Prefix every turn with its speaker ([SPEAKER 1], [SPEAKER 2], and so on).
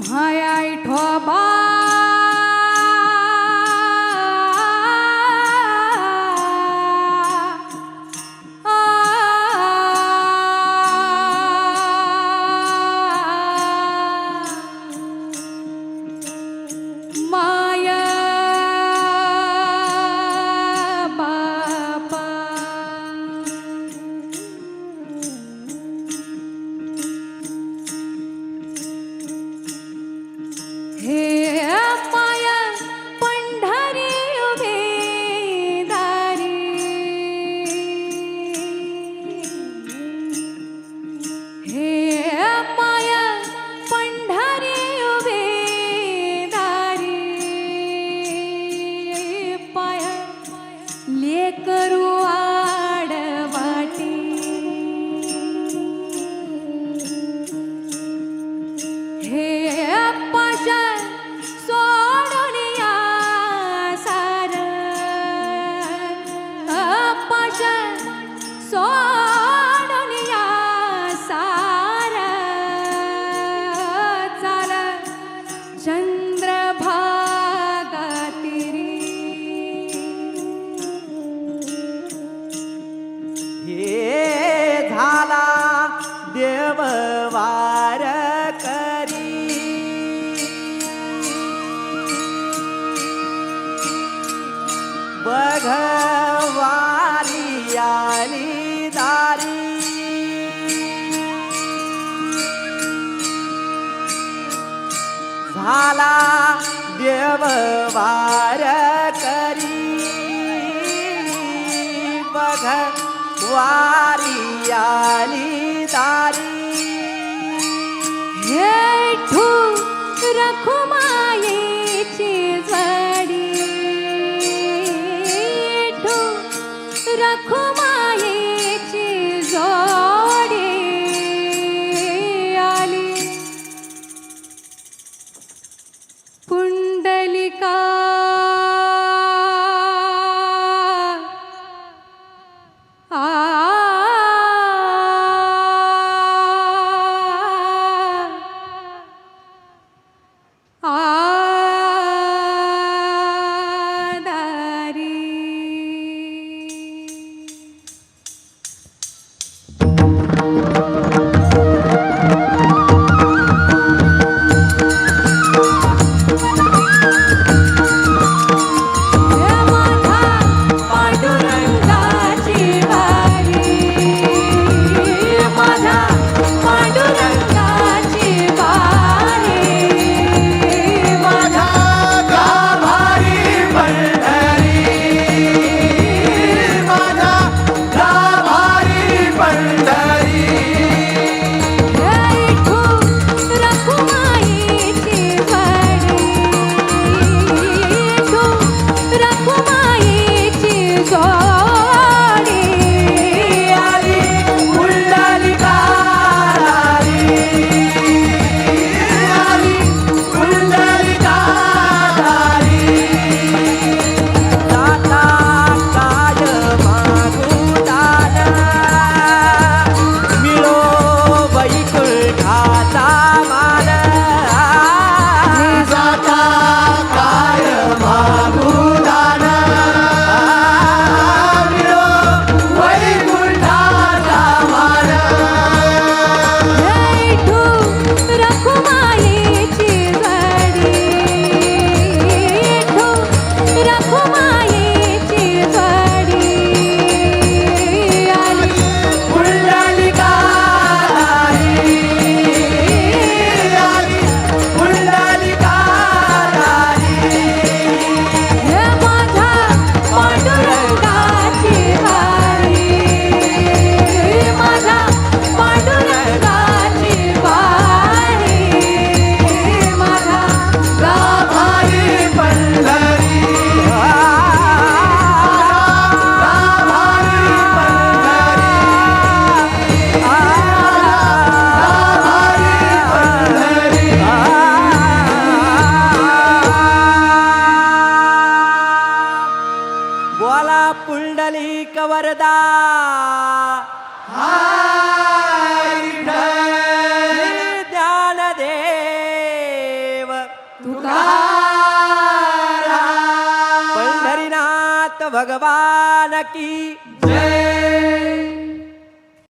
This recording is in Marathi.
[SPEAKER 1] माया विठोबा माया बापा हे माया पंढरी उभे दारी हे माया पंढरी उभे दारी पाया लेकरू आडवाटी हे पाशा सोडून या सार पाशा सोडून या सार चाल चंद्रभागा तिरी
[SPEAKER 2] हे झाला देववार करी बघवारी आली दारी झाला देववार करी बघवारी आली दारी
[SPEAKER 1] हे ठू रखुमायेची जडी ठू रखुमायेची जोडी आली पुंडलिका
[SPEAKER 2] पुंडलिक वरदा श्री ज्ञानदेव
[SPEAKER 1] तुकाराम
[SPEAKER 2] पंढरीनाथ भगवान की
[SPEAKER 1] जय